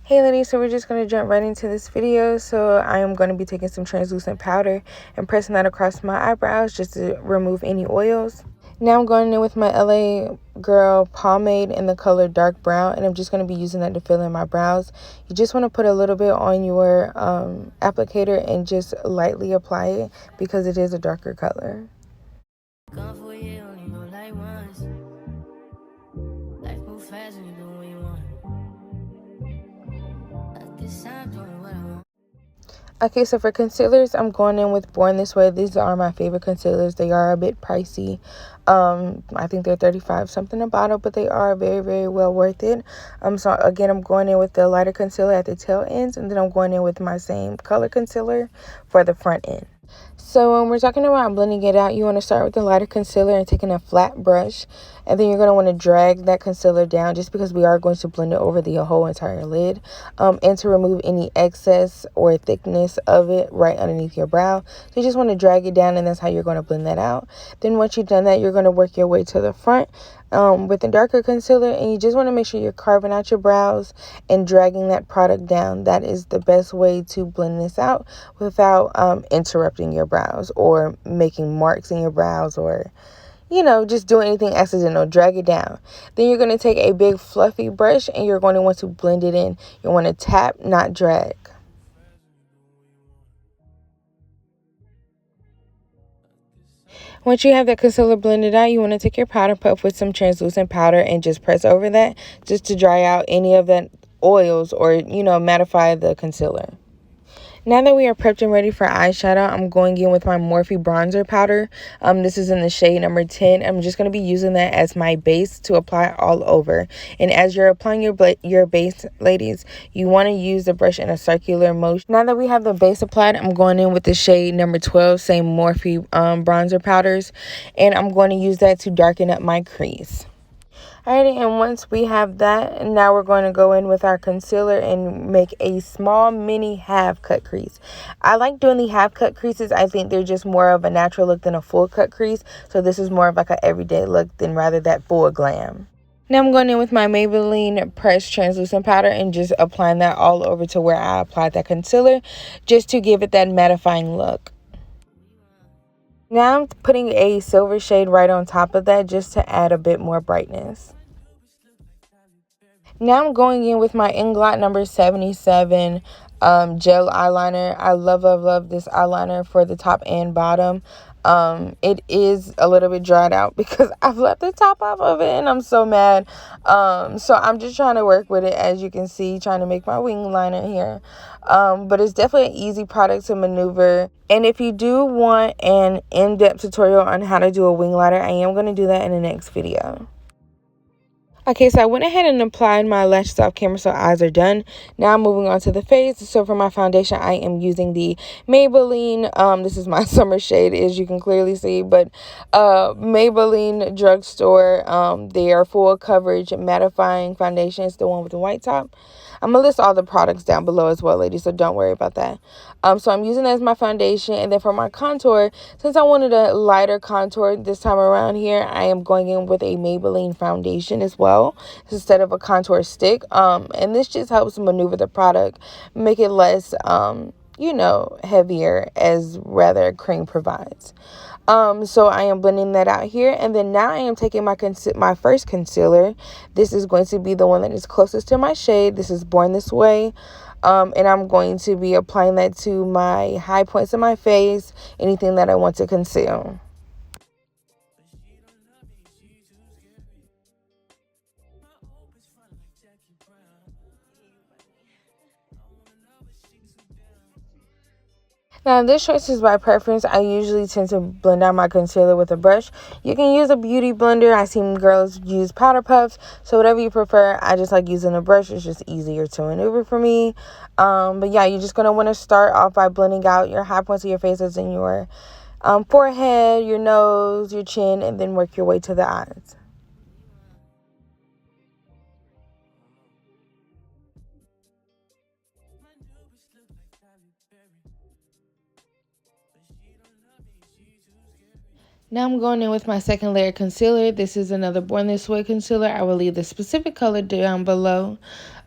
Hey ladies, so we're just going to jump right into this video. So I am going to be taking some translucent powder and pressing that across my eyebrows just to remove any oils. Now I'm going in with my LA Girl pomade in the color dark brown, and I'm just going to be using that to fill in my brows. You just want to put a little bit on your applicator and just lightly apply it because it is a darker color. Okay, so for concealers, I'm going in with Born This Way. These are my favorite concealers. They are a bit pricey. I think they're 35 something a bottle, but they are very, very well worth it. So again, I'm going in with the lighter concealer at the tail ends, and then I'm going in with my same color concealer for the front end. So when we're talking about blending it out, you want to start with the lighter concealer and taking a flat brush, and then you're going to want to drag that concealer down just because we are going to blend it over the whole entire lid, and to remove any excess or thickness of it right underneath your brow. So you just want to drag it down, and that's how you're going to blend that out. Then once you've done that, you're going to work your way to the front with a darker concealer, and you just want to make sure you're carving out your brows and dragging that product down. That is the best way to blend this out without interrupting your brows or making marks in your brows, or just doing anything accidental. Drag it down. Then you're going to take a big fluffy brush and you're going to want to blend it in. You want to tap, not drag. Once you have that concealer blended out, you want to take your powder puff with some translucent powder and just press over that just to dry out any of that oils or, mattify the concealer. Now that we are prepped and ready for eyeshadow, I'm going in with my Morphe bronzer powder. This is in the shade number 10. I'm just going to be using that as my base to apply all over. And as you're applying your base, ladies, you want to use the brush in a circular motion. Now that we have the base applied, I'm going in with the shade number 12, same Morphe bronzer powders. And I'm going to use that to darken up my crease. Alrighty, and once we have that, now we're going to go in with our concealer and make a small mini half cut crease. I like doing the half cut creases. I think they're just more of a natural look than a full cut crease. So this is more of like an everyday look than rather that full glam. Now I'm going in with my Maybelline Pressed Translucent Powder and just applying that all over to where I applied that concealer, just to give it that mattifying look. Now I'm putting a silver shade right on top of that just to add a bit more brightness. Now I'm going in with my Inglot number 77 gel eyeliner. I love this eyeliner for the top and bottom. It is a little bit dried out because I've left the top off of it and I'm so mad. So I'm just trying to work with it, as you can see, trying to make my wing liner here. But it's definitely an easy product to maneuver. And if you do want an in-depth tutorial on how to do a wing liner, I am going to do that in the next video. Okay, so I went ahead and applied my lashes off camera, so eyes are done. Now I'm moving on to the face. So for my foundation, I am using the Maybelline, this is my summer shade, as you can clearly see, but Maybelline Drugstore, they are full coverage mattifying foundation. It's the one with the white top. I'm going to list all the products down below as well, ladies, so don't worry about that. So I'm using that as my foundation, and then for my contour, since I wanted a lighter contour this time around here, I am going in with a Maybelline foundation as well, instead of a contour stick. And this just helps maneuver the product, make it less, heavier, as rather cream provides. So I am blending that out here, and then now I am taking my first concealer. This is going to be the one that is closest to my shade. This is Born This Way. And I'm going to be applying that to my high points of my face, anything that I want to conceal. Now, this choice is by preference. I usually tend to blend out my concealer with a brush. You can use a beauty blender. I've seen girls use powder puffs. So whatever you prefer, I just like using a brush. It's just easier to maneuver for me. But yeah, you're just going to want to start off by blending out your high points of your faces in your forehead, your nose, your chin, and then work your way to the eyes. Now I'm going in with my second layer concealer. This is another Born This Way concealer. I will leave the specific color down below.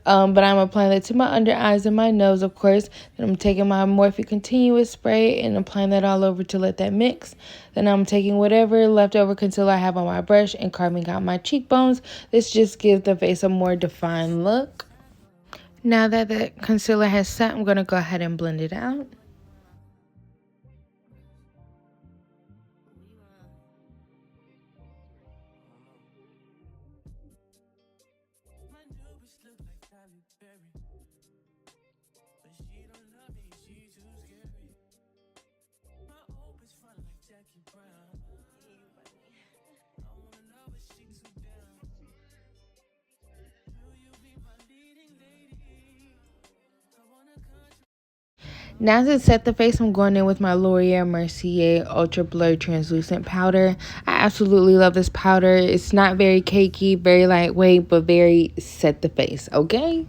But I'm applying that to my under eyes and my nose, of course. Then I'm taking my Morphe Continuous spray and applying that all over to let that mix. Then I'm taking whatever leftover concealer I have on my brush and carving out my cheekbones. This just gives the face a more defined look. Now that the concealer has set, I'm going to go ahead and blend it out. Now to set the face, I'm going in with my L'Oreal Mercier Ultra Blur Translucent Powder. I absolutely love this powder. It's not very cakey, very lightweight, but very set the face, okay?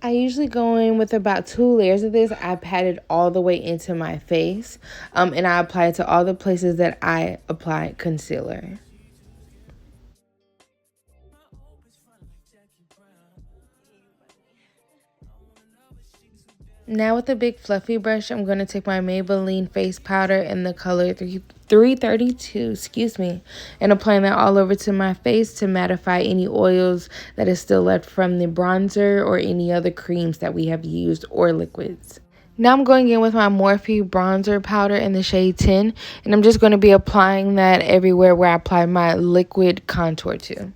I usually go in with about 2 layers of this. I pat it all the way into my face, and I apply it to all the places that I apply concealer. Now with a big fluffy brush, I'm going to take my Maybelline face powder in the color 332, and applying that all over to my face to mattify any oils that is still left from the bronzer or any other creams that we have used or liquids. Now I'm going in with my Morphe bronzer powder in the shade 10, and I'm just going to be applying that everywhere where I apply my liquid contour to.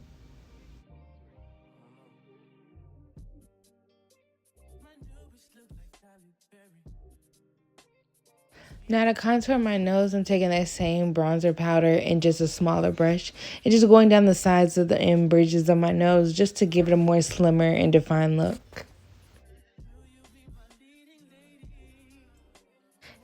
Now to contour my nose, I'm taking that same bronzer powder and just a smaller brush and just going down the sides of the end bridges of my nose just to give it a more slimmer and defined look.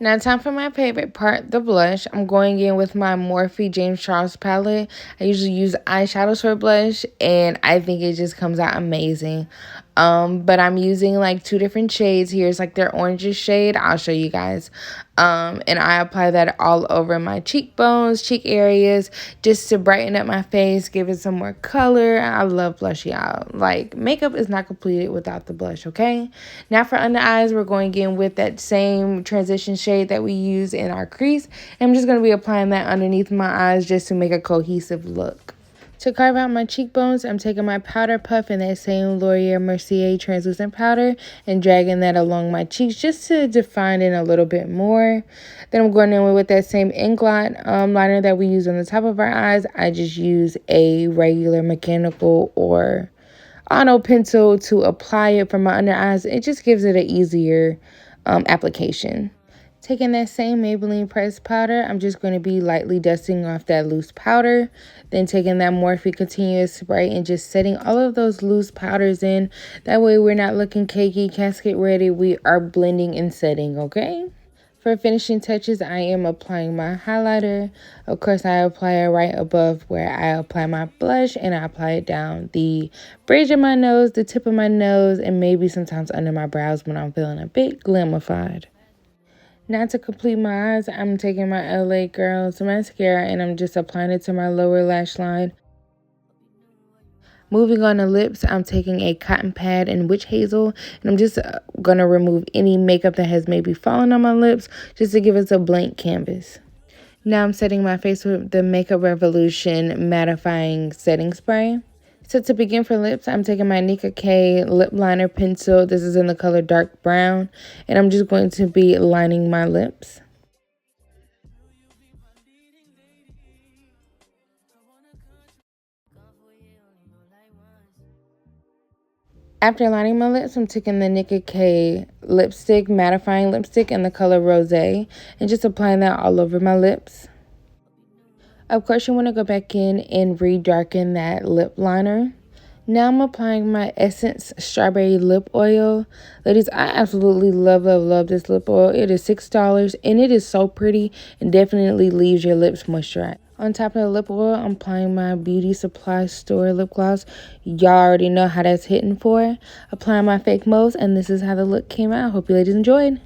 Now time for my favorite part, the blush. I'm going in with my Morphe James Charles palette. I usually use eyeshadows for blush, and I think it just comes out amazing. But I'm using like 2 different shades. Here's like their oranges shade. I'll show you guys. And I apply that all over my cheekbones, cheek areas, just to brighten up my face, give it some more color. I love blush, y'all. Like, makeup is not completed without the blush, okay? Now for under eyes, we're going in with that same transition shade that we use in our crease. And I'm just going to be applying that underneath my eyes just to make a cohesive look. To carve out my cheekbones, I'm taking my powder puff in that same L'Oreal Mercier translucent powder and dragging that along my cheeks just to define it a little bit more. Then I'm going in with that same Inglot liner that we use on the top of our eyes. I just use a regular mechanical or auto pencil to apply it for my under eyes. It just gives it an easier application. Taking that same Maybelline pressed powder, I'm just going to be lightly dusting off that loose powder. Then taking that Morphe Continuous spray and just setting all of those loose powders in. That way we're not looking cakey, casket ready. We are blending and setting, okay? For finishing touches, I am applying my highlighter. Of course, I apply it right above where I apply my blush, and I apply it down the bridge of my nose, the tip of my nose, and maybe sometimes under my brows when I'm feeling a bit glamified. Now to complete my eyes, I'm taking my LA Girls mascara and I'm just applying it to my lower lash line. Moving on to lips, I'm taking a cotton pad in Witch Hazel and I'm just going to remove any makeup that has maybe fallen on my lips just to give us a blank canvas. Now I'm setting my face with the Makeup Revolution mattifying setting spray. So to begin for lips, I'm taking my Nicka K lip liner pencil. This is in the color dark brown. And I'm just going to be lining my lips. After lining my lips, I'm taking the Nicka K lipstick, mattifying lipstick in the color Rosé. And just applying that all over my lips. Of course, you want to go back in and re-darken that lip liner. Now I'm applying my Essence Strawberry Lip Oil. Ladies, I absolutely love this lip oil. It is $6 and it is so pretty and definitely leaves your lips moisturized. On top of the lip oil, I'm applying my Beauty Supply Store lip gloss. Y'all already know how that's hitting for. Applying my fake mousse, and this is how the look came out. Hope you ladies enjoyed.